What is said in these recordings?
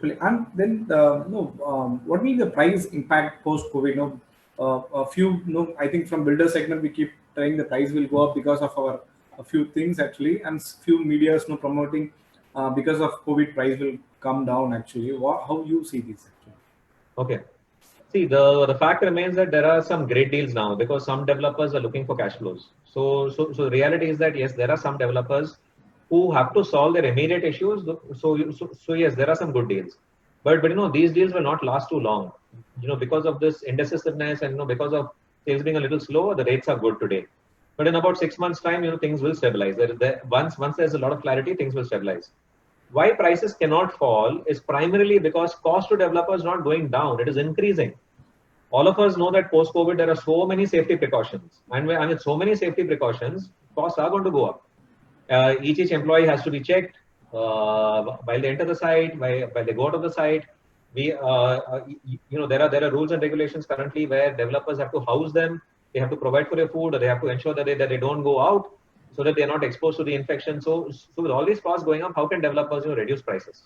And then what will be the price impact post COVID? A few, I think from builder segment we keep telling the price will go up because of our a few things actually, and few medias promoting because of COVID price will come down actually. How you see this actually? Okay. See, the fact remains that there are some great deals now because some developers are looking for cash flows. So the reality is that yes, there are some developers who have to solve their immediate issues. So yes, there are some good deals, but these deals will not last too long. Because of this indecisiveness and because of sales being a little slow, the rates are good today. But in about 6 months' time, things will stabilize. Once there's a lot of clarity, things will stabilize. Why prices cannot fall is primarily because cost to developers not going down; it is increasing. All of us know that post-COVID there are so many safety precautions, and with so many safety precautions, costs are going to go up. Each employee has to be checked while they enter the site, while they go out of the site. There are rules and regulations currently where developers have to house them, they have to provide for their food, or they have to ensure that they don't go out so that they're not exposed to the infection. So with all these costs going up, how can developers reduce prices?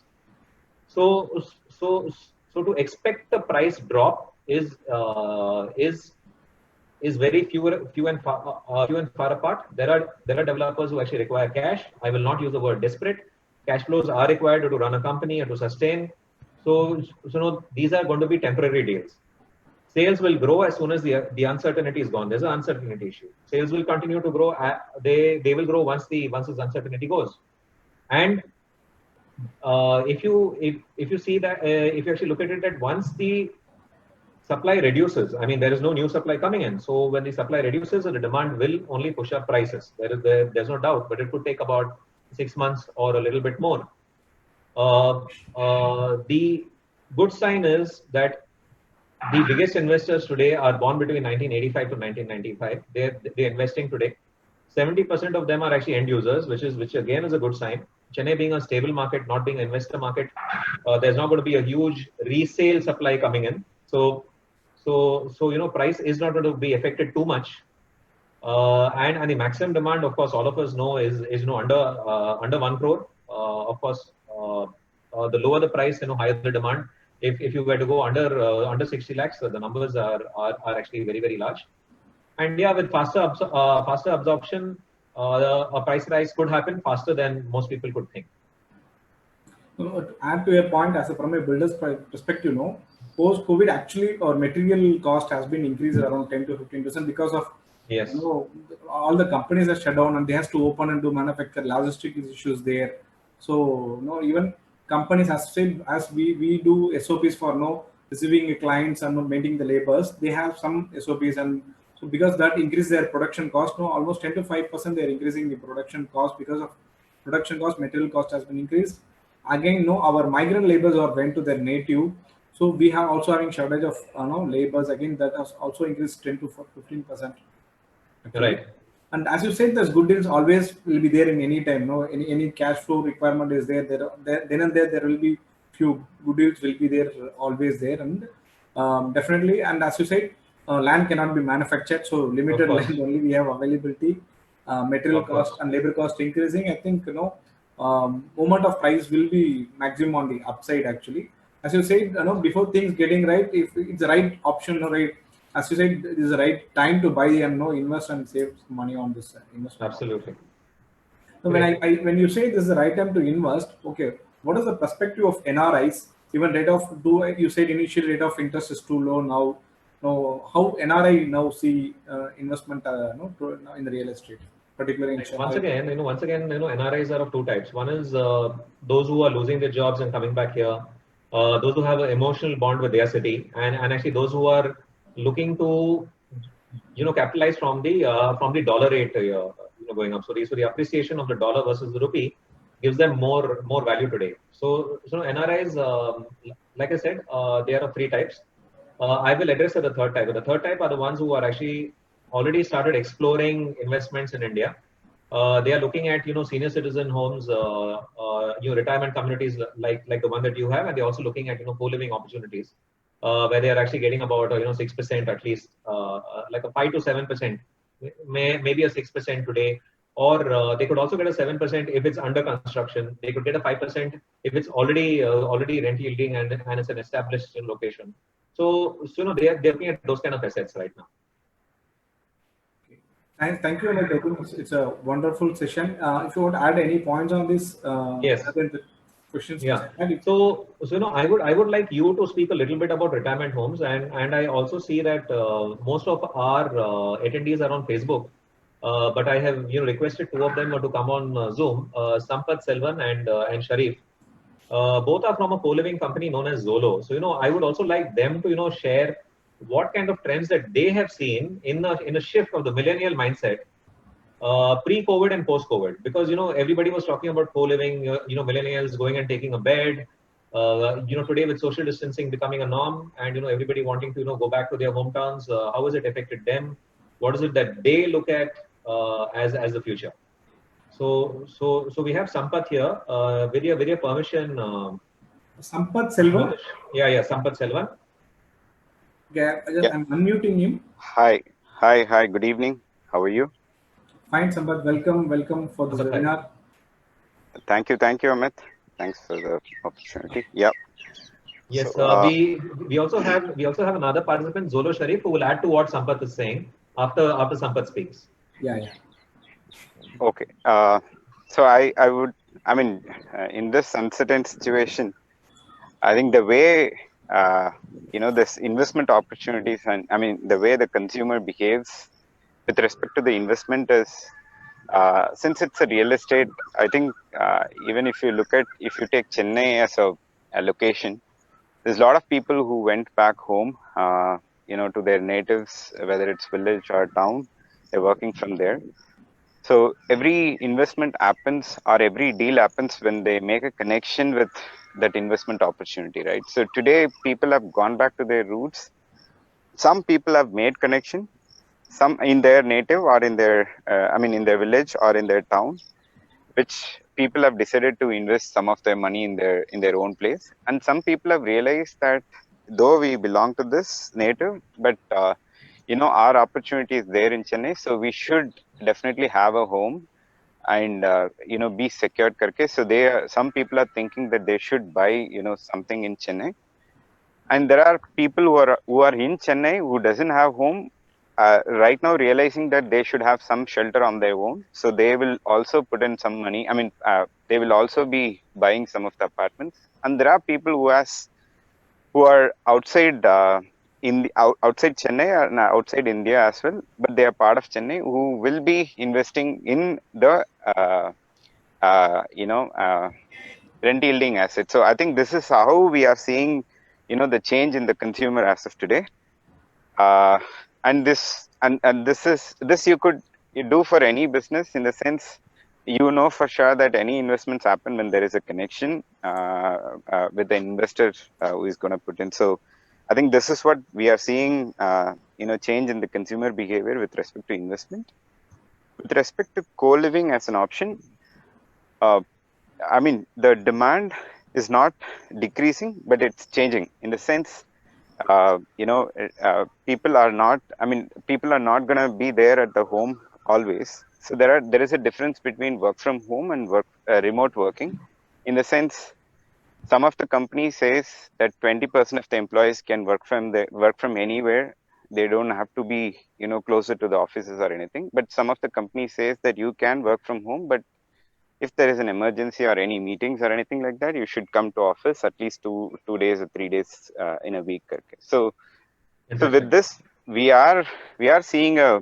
So so so to expect the price drop is very few and far apart. There are developers who actually require cash. I will not use the word desperate. Cash flows are required to run a company and to sustain. So these are going to be temporary deals. Sales will grow as soon as the uncertainty is gone. There's an uncertainty issue. Sales will continue to grow. They will grow once this uncertainty goes. And if you see that if you actually look at it, that once the supply reduces, I mean there is no new supply coming in. So when the supply reduces, the demand will only push up prices. There's no doubt, but it could take about 6 months or a little bit more. The good sign is that the biggest investors today are born between 1985 to 1995. They're investing today. 70% of them are actually end users, which again is a good sign. Chennai being a stable market, not being an investor market, there's not going to be a huge resale supply coming in. So price is not going to be affected too much. And the maximum demand, of course, all of us know is under 1 crore. Of course, the lower the price, higher the demand. If you were to go under 60 lakhs, the numbers are actually very, very large. And yeah, with faster absorption, a price rise could happen faster than most people could think. To add to your point, from a builder's perspective, post-COVID, actually, our material cost has been increased around 10 to 15% because of yes, all the companies are shut down and they have to open and do manufacture. Logistic issues there. So even companies as we do SOPs for receiving clients and maintaining the labors, they have some SOPs, and so because that increases their production cost, almost 10 to 5% they are increasing the production cost. Because of production cost, material cost has been increased. Again, our migrant laborers are went to their native, so we have also having shortage of laborers. Again, that has also increased 10 to 15%. Right. And as you said, there's good deals always will be there in any time. Any cash flow requirement is there. Then and there will be few good deals will be there, always there, and definitely. And as you said, land cannot be manufactured, so limited land only we have availability. Material cost and labor cost increasing. I think moment of price will be maximum on the upside actually. As you said, before things getting right, if it's the right option, right. As you said, this is the right time to buy and invest and save money on this investment. Absolutely. So when you say this is the right time to invest, okay, what is the perspective of NRIs? Even you said initial rate of interest is too low now. How NRI now see investment in the real estate, particularly in Chennai? Once again, NRIs are of two types. One is those who are losing their jobs and coming back here. Those who have an emotional bond with their city, and actually those who are looking to capitalize from the dollar rate going up. So the appreciation of the dollar versus the rupee gives them more value today. So NRIs, like I said, they are of three types. I will address the third type. The third type are the ones who are actually already started exploring investments in India. They are looking at senior citizen homes, retirement communities like the one that you have, and they're also looking at co-living opportunities. Where they are actually getting about 6% at least, like a 5 to 7%, maybe a 6% today, or they could also get a 7% if it's under construction. They could get a 5% if it's already rent yielding and it's an established location. So they're looking at those kind of assets right now. Thank you, Amit. I think it's a wonderful session. If you want to add any points on this, Yes. other than the questions which Yeah. I had, So I would like you to speak a little bit about retirement homes, and I also see that most of our attendees are on Facebook, but I have requested two of them to come on Zoom, Sampath Selvan and Sharif. Both are from a co-living company known as Zolo. So I would also like them to share what kind of trends that they have seen in a shift of the millennial mindset pre-COVID and post-COVID, because everybody was talking about co-living, millennials going and taking a bed. Today with social distancing becoming a norm, and everybody wanting to go back to their hometowns. How has it affected them? What is it that they look at as the future? So we have Sampath here. With your permission, Sampath Selvan. yeah, Sampath Selvan. Yeah, Yeah. I'm unmuting him. Hi. Good evening. How are you? Fine, Sampath. Welcome for this Sampath, hi. webinar. Thank you, Amit. Thanks for the opportunity. Yeah. Yes, So, we also have another participant, Zolo Sharif, who will add to what Sampath is saying after Sampath speaks. Yeah. okay. So in this uncertain situation, I think the way this investment opportunities, and the way the consumer behaves with respect to the investment is, since it's a real estate, I think even if you take Chennai as a location, there's a lot of people who went back home, to their natives, whether it's village or town. They're working from there. So every investment happens, or every deal happens when they make a connection with that investment opportunity, right? So today people have gone back to their roots. Some people have made connection, some in their native or in their, in their village or in their town, which people have decided to invest some of their money in their own place. And some people have realized that though we belong to this native, but our opportunity is there in Chennai, so we should definitely have a home and be secured karke. So some people are thinking that they should buy something in Chennai, and there are people who are in Chennai who doesn't have home right now, realizing that they should have some shelter on their own. So they will also put in some money. They will also be buying some of the apartments. And there are people who are outside outside Chennai and outside India as well, but they are part of Chennai, who will be investing in the rent yielding assets. So I think this is how we are seeing the change in the consumer as of today. And this you could do for any business, in the sense, for sure that any investments happen when there is a connection with the investor who is going to put in. So I think this is what we are seeing, change in the consumer behavior with respect to investment. With respect to co-living as an option, the demand is not decreasing, but it's changing, in the sense, people are not going to be there at the home always. So there is a difference between work from home and remote working, in the sense, some of the companies says that 20% of the employees can work from anywhere. They don't have to be closer to the offices or anything. But some of the companies says that you can work from home, but if there is an emergency or any meetings or anything like that, you should come to office at least 2 days or 3 days in a week. Okay. So with this, we are seeing a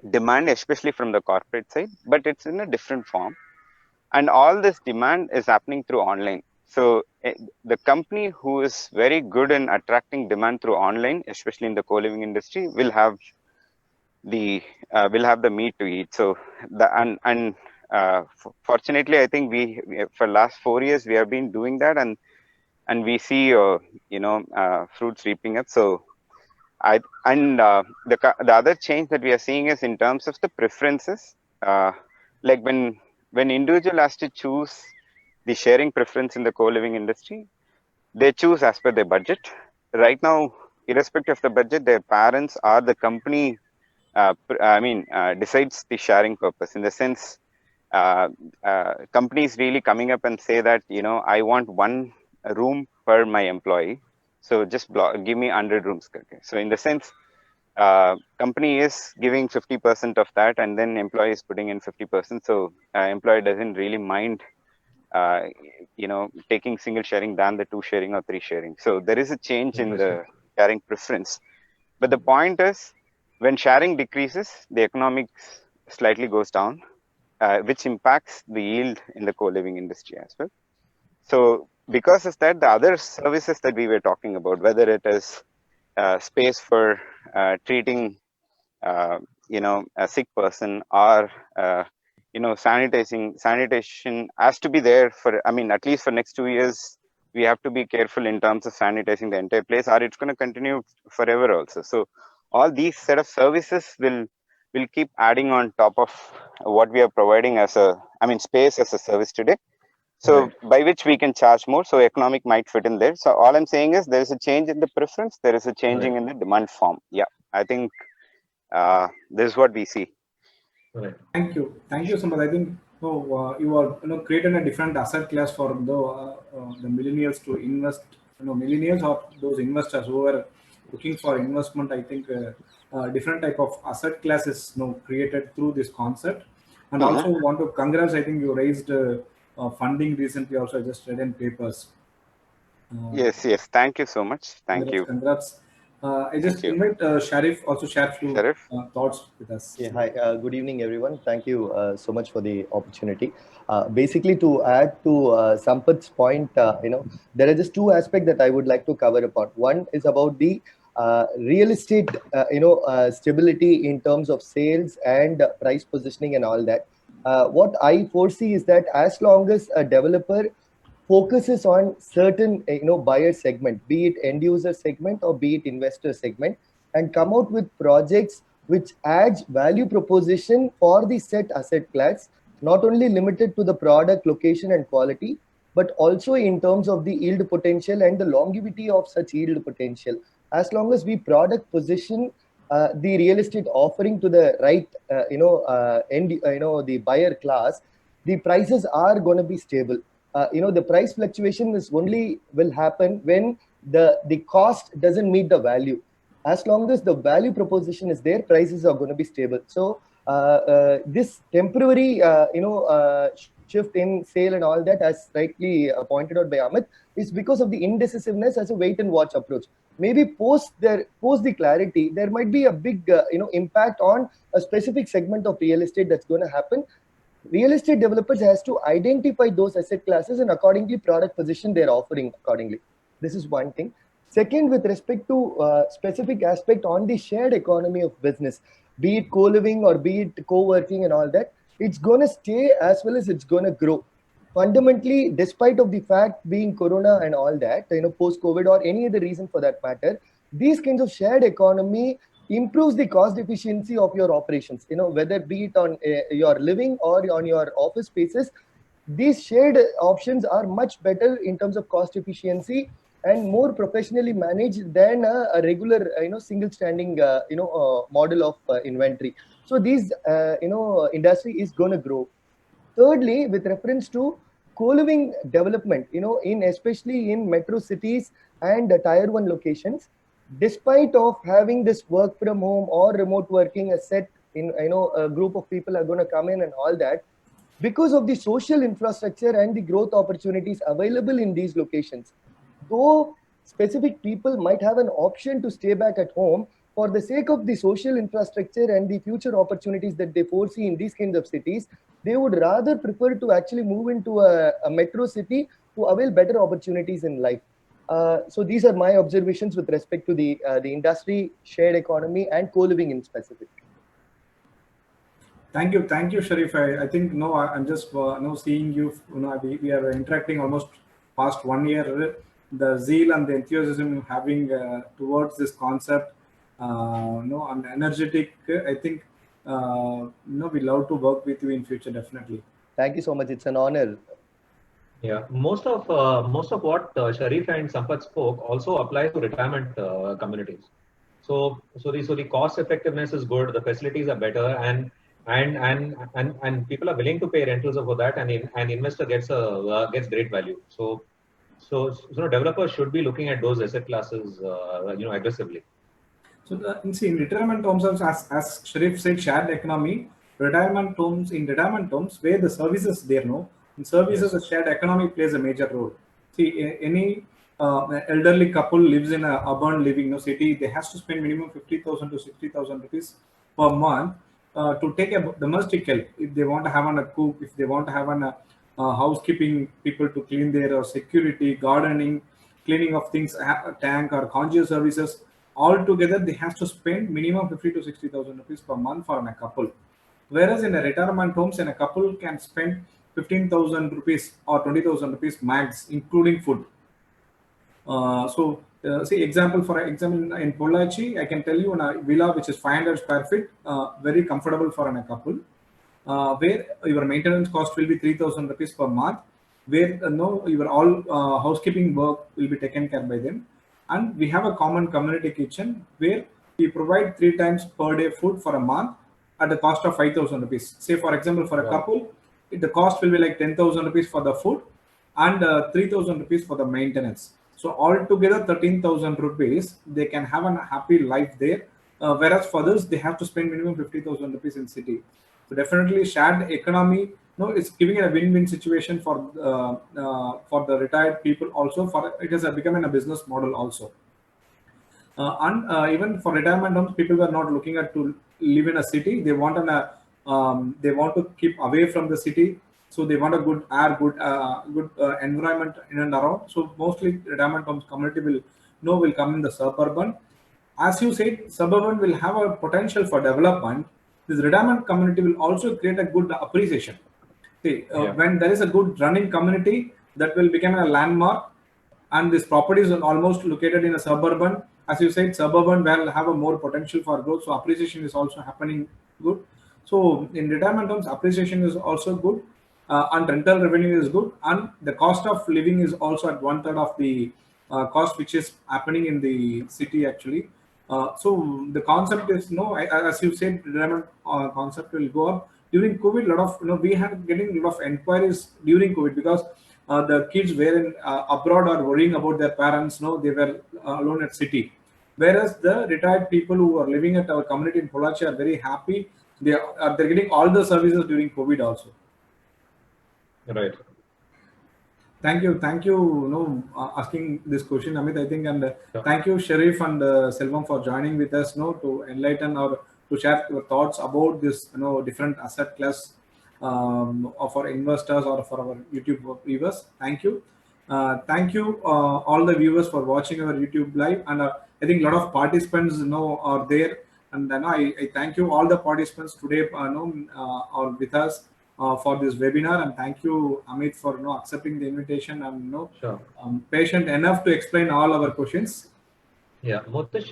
demand, especially from the corporate side, but it's in a different form. And all this demand is happening through online. So the company who is very good in attracting demand through online, especially in the co-living industry, will have the meat to eat. So fortunately, I think we for last 4 years we have been doing that, and we see fruits reaping up. So the other change that we are seeing is in terms of the preferences. Like when individual has to choose the sharing preference in the co-living industry, they choose as per their budget. Right now, irrespective of the budget, their parents or the company decides the sharing purpose, in the sense companies really coming up and say that, I want one room per my employee, so just give me 100 rooms. Okay. So in the sense, company is giving 50% of that, and then employee is putting in 50%. So employee doesn't really mind taking single sharing than the 2 sharing or 3 sharing. So there is a change in the sharing preference. But the point is, when sharing decreases, the economics slightly goes down, which impacts the yield in the co-living industry as well. So because of that, the other services that we were talking about, whether it is space for treating a sick person, or sanitation has to be there for, at least for next 2 years. We have to be careful in terms of sanitizing the entire place, or it's going to continue forever also. So all these set of services will keep adding on top of what we are providing as space as a service today. So by which we can charge more, so economic might fit in there. So all I'm saying is, there is a change in the preference, there is a changing in the demand form. Yeah, I think this is what we see. Right. Thank you so much. I think you are creating a different asset class for the millennials to invest. Millennials or those investors who are looking for investment. I think different type of asset classes created through this concept. And also want to congrats. I think you raised funding recently. Also, I just read in papers. Yes. Thank you so much. Thank you. Congrats. I just invite Sharif also share few thoughts with us. Yeah, hi. Good evening, everyone. Thank you so much for the opportunity. Basically, to add to Sampath's point, there are just 2 aspects that I would like to cover upon. One is about the real estate, stability in terms of sales and price positioning and all that. What I foresee is that as long as a developer focuses on certain buyer segment, be it end user segment or be it investor segment, and come out with projects which adds value proposition for the set asset class, not only limited to the product, location and quality, but also in terms of the yield potential and the longevity of such yield potential. As long as we product position the real estate offering to the right the buyer class, the prices are going to be stable. The price fluctuation is only will happen when the cost doesn't meet the value. As long as the value proposition is there, prices are going to be stable. So this temporary shift in sale and all that, as rightly pointed out by Amit, is because of the indecisiveness as a wait and watch approach. Maybe post the clarity, there might be a big impact on a specific segment of real estate that's going to happen. Real estate developers has to identify those asset classes and accordingly product position their offering accordingly. This is one thing. Second, with respect to specific aspect on the shared economy of business, be it co-living or be it co-working and all that, it's going to stay as well as it's going to grow. Fundamentally, despite of the fact being Corona and all that, post-COVID or any other reason for that matter, these kinds of shared economy improves the cost efficiency of your operations, whether be it on your living or on your office spaces. These shared options are much better in terms of cost efficiency and more professionally managed than a regular single standing model of inventory. So these industry is going to grow. Thirdly, with reference to co-living development, especially in metro cities and tier 1 locations, despite of having this work from home or remote working, a set in a group of people are going to come in and all that, because of the social infrastructure and the growth opportunities available in these locations, though specific people might have an option to stay back at home, for the sake of the social infrastructure and the future opportunities that they foresee in these kinds of cities, they would rather prefer to actually move into a metro city to avail better opportunities in life. So these are my observations with respect to the industry, shared economy, and co-living in specific. Thank you, Sharif. I think I'm just seeing you. We are interacting almost past 1 year. The zeal and the enthusiasm having towards this concept, I'm energetic. I think we love to work with you in future, definitely. Thank you so much. It's an honor. Yeah, most of what Sharif and Sampath spoke also applies to retirement communities. So the cost effectiveness is good. The facilities are better, and people are willing to pay rentals for that, and an investor gets great value. So developers should be looking at those asset classes, aggressively. So see, in retirement homes, as Sharif said, shared economy, in retirement homes where the services there, no, in services, Yes. the shared economy plays a major role. See, any elderly couple lives in a urban living, no city, they has to spend minimum 50,000 to 60,000 rupees per month to take a domestic help. If they want to have a cook, if they want to have a housekeeping people to clean their security, gardening, cleaning of things, tank or concierge services, altogether they have to spend minimum 50 to 60,000 rupees per month for a couple. Whereas in a retirement homes, a couple can spend 15,000 rupees or 20,000 rupees max, including food. See, example for example, in Pollachi, I can tell you in a villa which is 500 square feet, very comfortable for a couple, where your maintenance cost will be 3,000 rupees per month, where no, your all housekeeping work will be taken care by them. And we have a common community kitchen where we provide 3 times per day food for a month at the cost of 5,000 rupees. Say, for example, for a couple, the cost will be like 10,000 rupees for the food and 3,000 rupees for the maintenance. So altogether 13,000 rupees, they can have a happy life there. Whereas for this, they have to spend minimum 50,000 rupees in city. So definitely shared economy, no, it's giving a win-win situation for the retired people also. For it is becoming a business model also. And even for retirement homes, people were not looking at to live in a city. They want they want to keep away from the city. So they want a good air, good environment in and around. So mostly retirement homes community will come in the suburban. As you said, suburban will have a potential for development. This retirement community will also create a good appreciation. See, when there is a good running community, that will become a landmark, and this property is almost located in a suburban. As you said, suburban will have a more potential for growth. So appreciation is also happening good. So in retirement homes, appreciation is also good, and rental revenue is good, and the cost of living is also at 1/3 of the cost which is happening in the city actually. So the concept is as you said, retirement concept will go up. During COVID, we had getting a lot of inquiries during COVID because the kids were in abroad or worrying about their parents. No, they were alone at city. Whereas the retired people who are living at our community in Pollachi are very happy. They're getting all the services during COVID also. Right. Thank you, asking this question, Amit. I think, and Sure. thank you, Sharif and Selvam, for joining with us, to enlighten or to share your thoughts about this, different asset class of our investors or for our YouTube viewers. Thank you. Thank you, all the viewers, for watching our YouTube live. And I think a lot of participants, are there. And I thank you all the participants today, are with us for this webinar. And thank you, Amit, for accepting the invitation and Sure. patient enough to explain all our questions. Yeah, Mutish,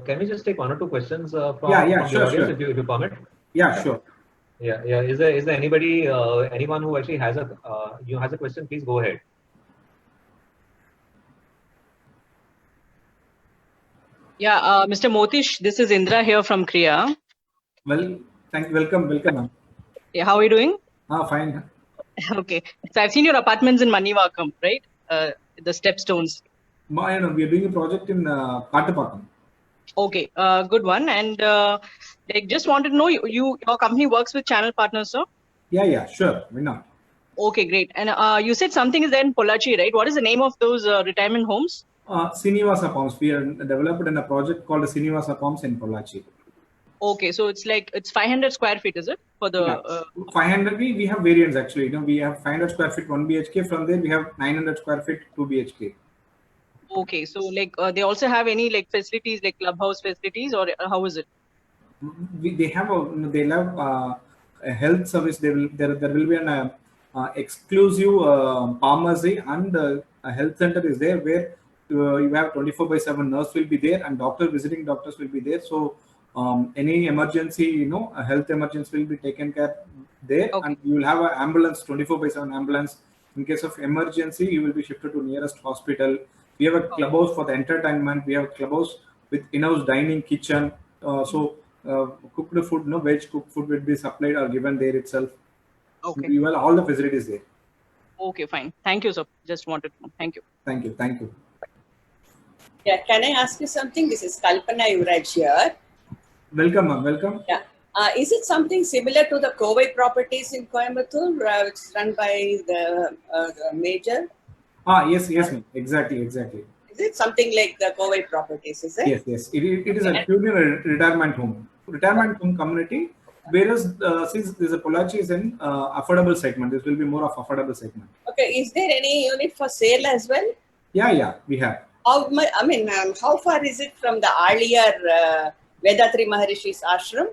can we just take one or two questions from Sure, the audience, sure. if you permit? Yeah, sure. Yeah. Is there anybody, anyone who actually has a question? Please go ahead. Yeah, Mr. Motish, this is Indra here from Kriya. Well, welcome. Ma'am. Yeah, how are you doing? Fine. Okay, so I've seen your apartments in Manivakam, right? The Stepstones. We are doing a project in Kattupakam. Okay, good one. And just wanted to know, your company works with channel partners, sir? Yeah, sure. Why not? Okay, great. And you said something is there in Pollachi, right? What is the name of those retirement homes? Srinivasa Palms. We are developed in a project called the Srinivasa Palms in Pollachi. Okay, so it's 500 square feet, is it? For the 500, we have variants actually. We have 500 square feet 1 BHK. From there we have 900 square feet 2 BHK. Okay, so they also have any facilities like clubhouse facilities, or how is it? They have a health service. There will be an exclusive pharmacy and a health center is there where you have 24/7 nurse will be there and visiting doctors will be there. So any emergency, a health emergency will be taken care there. Okay. And you will have an ambulance, 24/7 ambulance. In case of emergency, you will be shifted to nearest hospital. We have a clubhouse for the entertainment. We have a clubhouse with in-house dining kitchen. Cooked food, no veg cooked food will be supplied or given there itself. Okay. You have all the facilities there. Okay, fine. Thank you, sir. Just wanted to know. Thank you. Thank you. Thank you. Yeah, can I ask you something? This is Kalpana Yuvraj here. Welcome, ma'am. Welcome. Yeah. Is it something similar to the Kovai properties in Coimbatore, which is run by the major? Yes, ma'am. Exactly. Is it something like the Kovai properties, is it? Yes. It is a Okay. purely retirement home. Retirement home community. Whereas since there's a Pollachi is in affordable segment, this will be more of affordable segment. Okay, is there any unit for sale as well? Yeah, we have. How far is it from the earlier Vedatri Maharishi's ashram?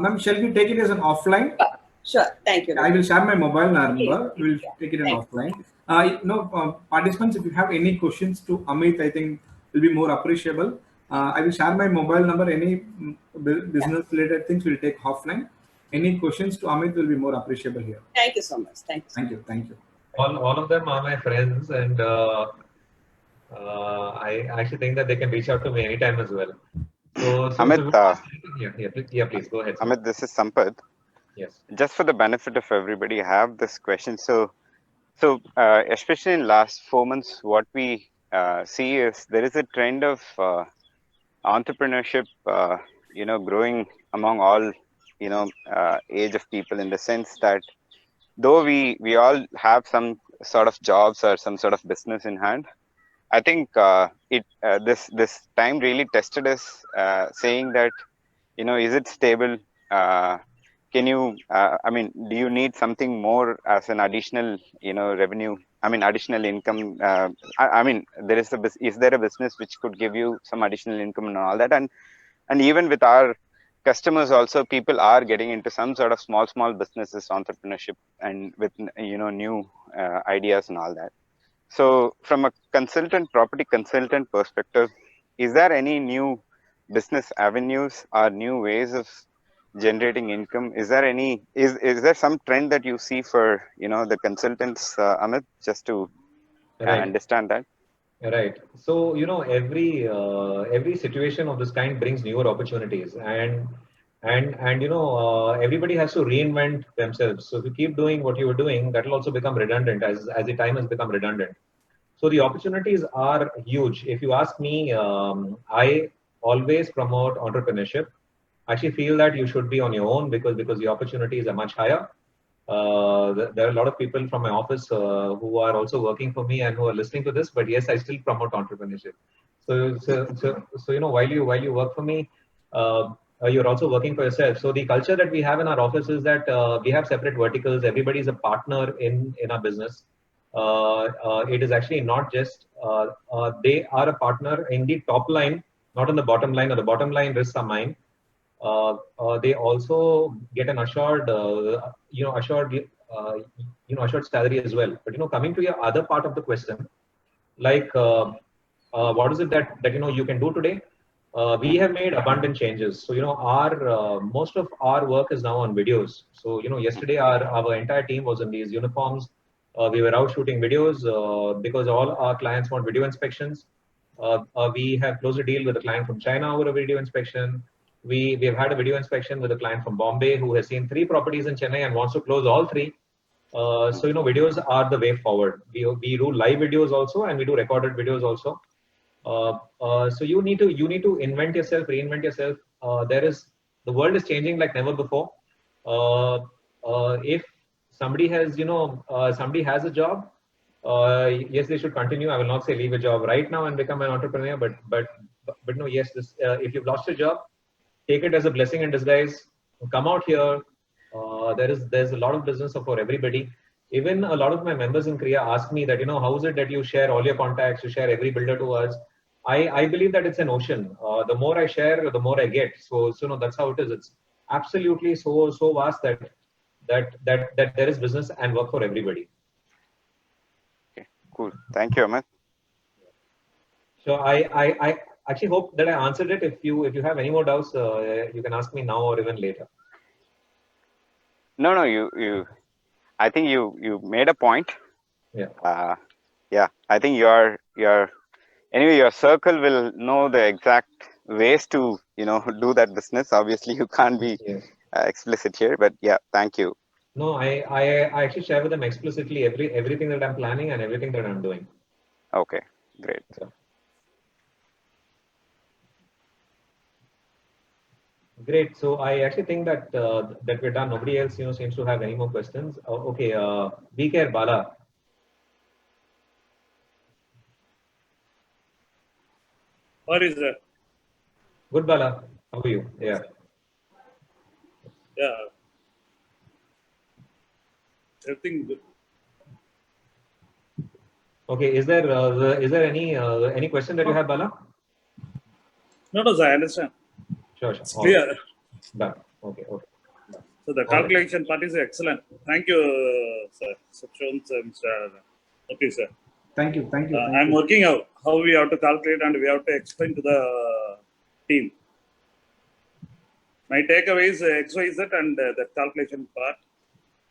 Ma'am, shall we take it as an offline? Sure, thank you. I will share my mobile number. Please. We'll take it in Thanks. offline. Participants, if you have any questions to Amit, I think will be more appreciable. I will share my mobile number. Any business related things will take offline. Any questions to Amit will be more appreciable here. Thank you so much. Thank you. Thank you. All of them are my friends, and I actually think that they can reach out to me anytime as well. Amit, Please go ahead. Amit, this is Sampath. Yes. Just for the benefit of everybody, I have this question. So especially in last 4 months, what we see is there is a trend of entrepreneurship, growing among all, age of people, in the sense that though we all have some sort of jobs or some sort of business in hand, I think this time really tested us, saying that, is it stable? Can you, do you need something more as an additional, revenue? Additional income. Is there a business which could give you some additional income and all that? And even with our customers also, people are getting into some sort of small businesses, entrepreneurship, and with, new ideas and all that. So from a property consultant perspective, is there any new business avenues or new ways of generating income? Is there some trend that you see for, the consultants, Amit, just to understand that? Right. So, every situation of this kind brings newer opportunities, and everybody has to reinvent themselves. So if you keep doing what you were doing, that will also become redundant as the time has become redundant. So the opportunities are huge. If you ask me, I always promote entrepreneurship. I actually feel that you should be on your own because the opportunities are much higher. There are a lot of people from my office who are also working for me and who are listening to this. But yes, I still promote entrepreneurship. So while you work for me, you're also working for yourself. So the culture that we have in our office is that we have separate verticals. Everybody is a partner in our business. It is actually not just they are a partner in the top line, not in the bottom line, or the bottom line risks are mine. They also get an assured salary as well. But coming to your other part of the question, like what is it that you can do today? We have made abundant changes. So our most of our work is now on videos. So yesterday our entire team was in these uniforms. We were out shooting videos because all our clients want video inspections. We have closed a deal with a client from China over a video inspection. We have had a video inspection with a client from Bombay who has seen 3 properties in Chennai and wants to close all 3. So videos are the way forward. We do live videos also, and we do recorded videos also. So you need to invent yourself, reinvent yourself. The world is changing like never before. If somebody has a job, yes, they should continue. I will not say leave a job right now and become an entrepreneur, but no, yes, if you've lost your job, take it as a blessing in disguise. Come out here. There's a lot of business for everybody. Even a lot of my members in Kriya ask me that, how is it that you share all your contacts, you share every builder to us? I believe that it's an ocean. The more I share, the more I get. So that's how it is. It's absolutely so vast that there is business and work for everybody. Okay, cool. Thank you, Amit. So I actually hope that I answered it. If you have any more doubts, you can ask me now or even later. No, you. I think you made a point. Yeah. I think you're anyway, your circle will know the exact ways to, do that business. Obviously, you can't be Yes. explicit here, but yeah, thank you. No, I actually share with them explicitly everything that I'm planning and everything that I'm doing. Okay, great. Yeah. Great. So I actually think that that we're done. Nobody else, seems to have any more questions. Okay. Be care, Bala. What is that? Good, Bala. How are you? Yeah. Yeah. Everything good. Okay. Is there any question that you have, Bala? No, sir, I understand. Sure. It's All clear. right. Done. Okay. So the calculation part is excellent. Thank you, sir. Mr. Okay, sir. Thank you. I'm working out how we have to calculate and we have to explain to the team. My takeaway is XYZ and the calculation part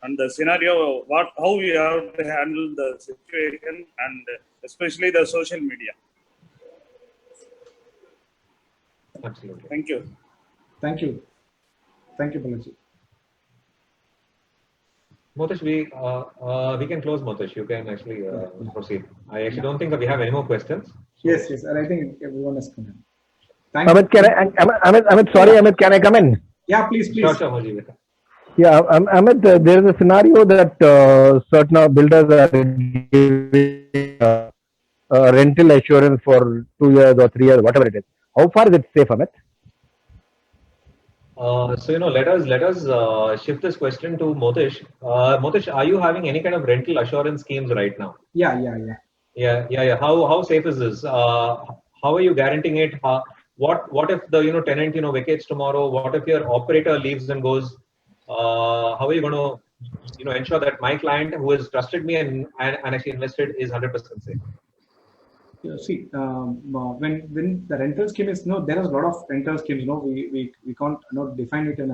and the scenario, how we have to handle the situation and especially the social media. Absolutely. Thank you. Thank you, Balaji. Motish, we can close. Motish, you can actually proceed. I actually don't think that we have any more questions. Yes, and I think everyone has come in. Thank Amit, Amit, can I come in? Yeah, please. Sure, Mojiv. Yeah, Amit, there is a scenario that certain builders are giving rental assurance for 2 years or 3 years, whatever it is. How far is it safe, Amit? So let us shift this question to Motish. Motish, are you having any kind of rental assurance schemes right now? Yeah. How safe is this? How are you guaranteeing it? What if the tenant vacates tomorrow? What if your operator leaves and goes? How are you going to ensure that my client who has trusted me and actually invested is 100% safe? See, when the rental scheme is there is a lot of rental schemes. We can't define it in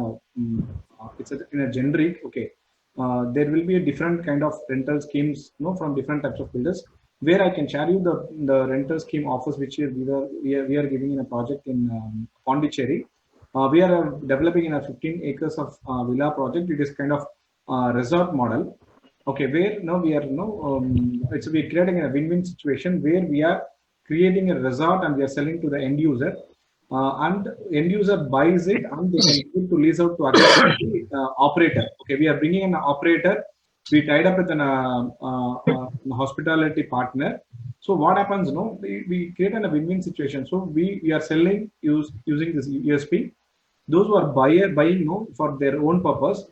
a generic. Okay, there will be a different kind of rental schemes from different types of builders. Where I can share you the rental scheme offers which we are giving in a project in Pondicherry. We are developing in a 15 acres of villa project. It is kind of resort model. Okay, where we are we're creating a win-win situation where we are creating a resort and we are selling to the end user, and end user buys it and they can give it to lease out to operator. Okay, we are bringing an operator. We tied up with an hospitality partner. So what happens? We create a win-win situation. So we are selling using this USP. Those who are buying for their own purpose.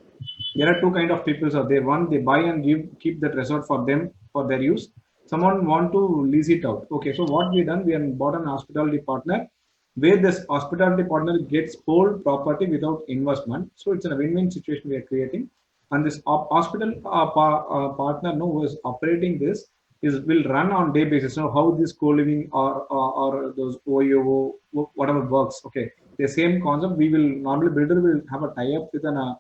There are two kind of people are there. One, they buy and keep that resort for them for their use. Someone want to lease it out. Okay, so what we done, we have bought an hospitality partner where this hospitality partner gets whole property without investment. So it's a win-win situation we are creating. And this hospital partner who is operating this will run on day basis. So how this co-living or those OYO whatever works. Okay, the same concept. We will normally builder will have a tie-up with an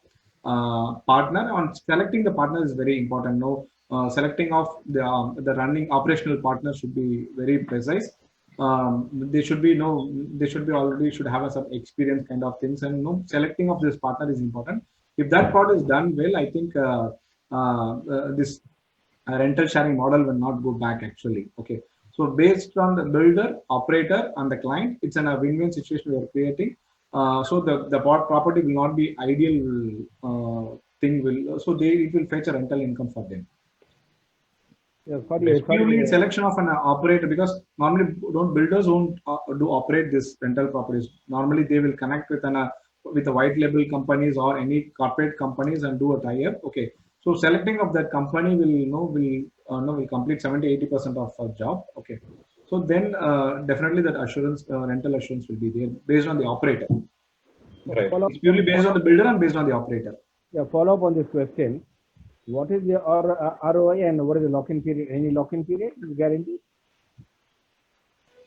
partner. On selecting the partner is very important. Selecting of the running operational partner should be very precise. They should already should have some experience kind of things, and selecting of this partner is important. If that part is done well, I think this rental sharing model will not go back actually. Okay, so based on the builder, operator, and the client, it's a win-win situation we are creating. So the property will not be ideal thing it will fetch a rental income for them. Purely selection of an operator, because normally builders won't do operate this rental properties. Normally they will connect with the white label companies or any corporate companies and do a tie-up. Okay, so selecting of that company will complete 70-80% of a job. Okay, so then definitely that assurance rental assurance will be there based on the operator. Right. It's purely based on the builder and based on the operator. Yeah, follow up on this question. What is the ROI and what is the lock-in period? Any lock-in period guarantee?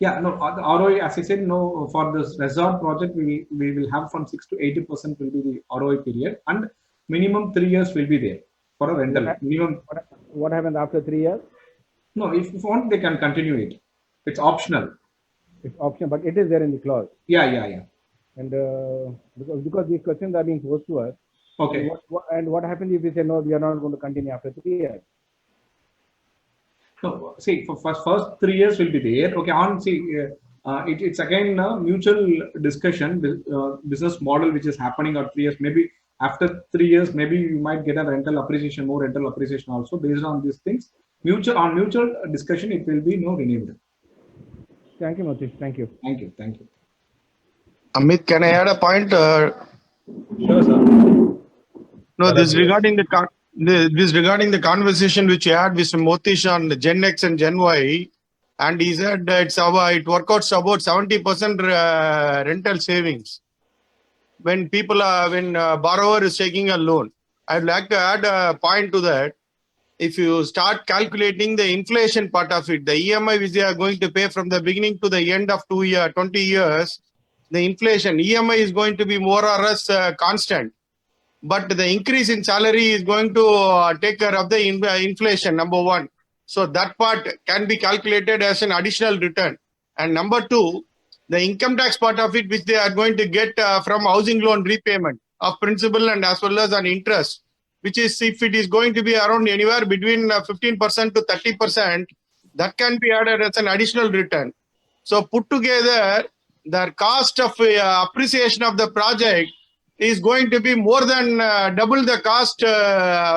Yeah, the ROI, as I said, for this resort project, we will have from 6 to 80% will be the ROI period, and minimum 3 years will be there for a rental. What happens after 3 years? No, if you want, they can continue it. It's optional. It's optional, but it is there in the clause. Yeah. And because these questions are being posed to us. Okay. And what happens if we say no, we are not going to continue after 3 years? No, see, for first 3 years will be there. Okay, it's again a mutual discussion, business model which is happening at 3 years. Maybe after 3 years, maybe you might get a more rental appreciation also based on these things. Mutual discussion, it will be renewed. Thank you, Matish. Thank you. Thank you. Amit, can I add a point? Sure, sir. No, this regarding the conversation which you had with Motish on the Gen X and Gen Y, and he said it works out about 70% rental savings when borrower is taking a loan. I'd like to add a point to that. If you start calculating the inflation part of it, the EMI which they are going to pay from the beginning to the end of 20 years, the inflation EMI is going to be more or less constant. But the increase in salary is going to take care of the inflation, number one. So that part can be calculated as an additional return. And number two, the income tax part of it, which they are going to get from housing loan repayment of principal and as well as an interest, which is if it is going to be around anywhere between 15% to 30%, that can be added as an additional return. So put together, the cost of appreciation of the project is going to be more than double the cost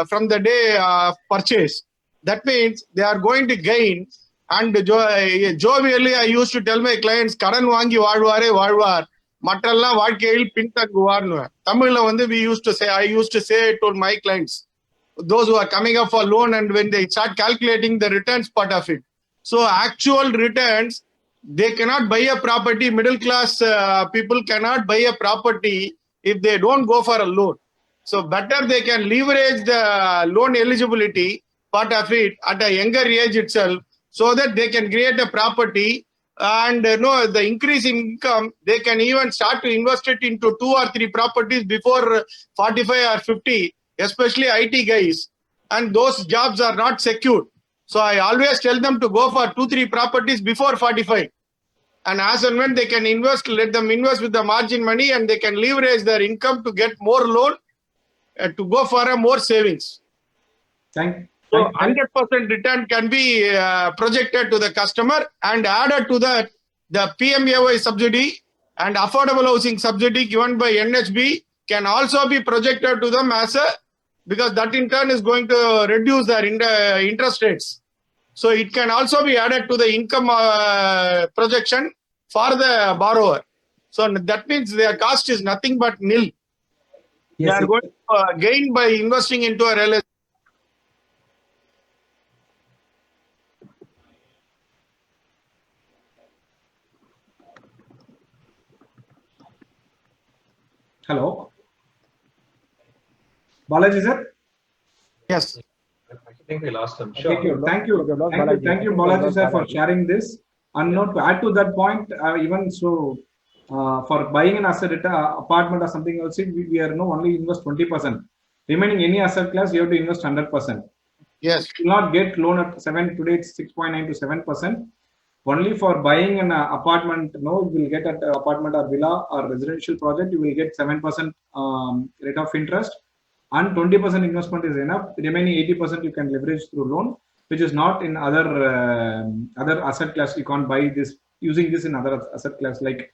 from the day of purchase. That means they are going to gain. And jovially, I used to tell my clients, Karan vaangi vaadvaar, matralla vaadkeyil pintanguvaar. Tamil I used to say to my clients, those who are coming up for loan, and when they start calculating the returns part of it. So actual returns, they cannot buy a property. Middle class people cannot buy a property if they don't go for a loan. So better they can leverage the loan eligibility part of it at a younger age itself, so that they can create a property and the increase in income, they can even start to invest it into 2 or 3 properties before 45 or 50, especially IT guys. And those jobs are not secured. So I always tell them to go for 2-3 properties before 45. And as and when they can invest, let them invest with the margin money, and they can leverage their income to get more loan to go for a more savings. So 100% return can be projected to the customer, and added to that, the PMAY subsidy and affordable housing subsidy given by NHB can also be projected to them because that in turn is going to reduce their interest rates. So it can also be added to the income projection for the borrower. So that means their cost is nothing but nil. Yes, they are going to gain by investing into a real estate. Hello. Balaji sir? Yes. I think we lost him. Sure. Thank you, Balaji sir, for sharing this. And not to add to that point, even so, for buying an asset apartment or something else, we are only invest 20%. Remaining any asset class, you have to invest 100%. Yes. You will not get loan at 7. Today it's 6.9 to 7%. Only for buying an apartment, you will get an apartment or villa or residential project, you will get 7% rate of interest, and 20% investment is enough. The remaining 80% you can leverage through loan, which is not in other asset class. You can't buy this using this in other asset class like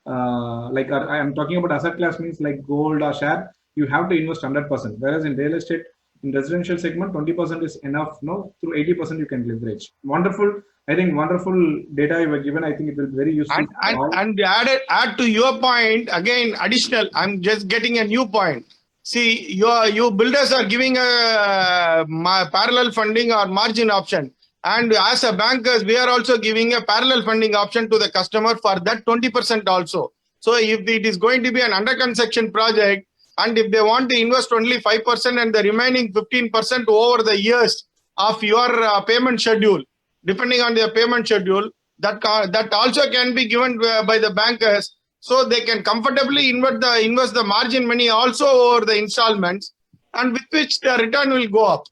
I am talking about asset class means like gold or share. You have to invest 100%. Whereas in real estate, in residential segment, 20% is enough. Through 80% you can leverage. Wonderful. I think wonderful data you were given. I think it will be very useful. And add to your point again, additional. I'm just getting a new point. See, you builders are giving a parallel funding or margin option, and as a bankers, we are also giving a parallel funding option to the customer for that 20% also. So if it is going to be an under construction project, and if they want to invest only 5% and the remaining 15% over the years of your payment schedule, depending on their payment schedule, that also can be given by the bankers, so they can comfortably invest the margin money also over the installments, and with which the return will go up.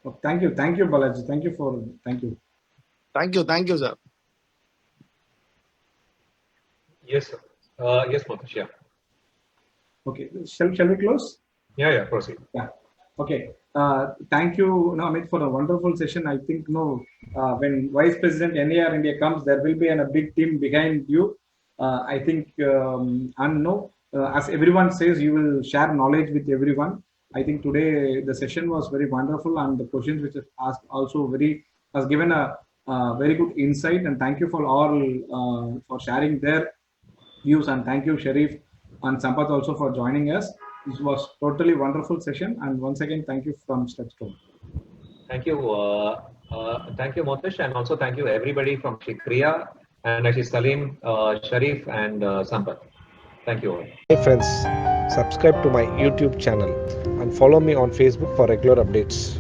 Oh, thank you, Balaji. Thank you, sir. Yes, sir. Yes, Motesh. Yeah. Okay, shall we close? Yeah. Proceed. Yeah. Okay. Thank you, Amit, for a wonderful session. I think when Vice President NAR India comes, there will be a big team behind you. I think, as everyone says, you will share knowledge with everyone. I think today the session was very wonderful, and the questions which are asked also has given a very good insight. And thank you for all for sharing their views. And thank you, Sharif and Sampath, also for joining us. This was totally wonderful session. And once again, thank you from Stepstone. Thank you. Thank you, Motesh, and also thank you everybody from Shikriya and actually Salim, Sharif, and Sampath. Thank you all. Hey friends, subscribe to my YouTube channel and follow me on Facebook for regular updates.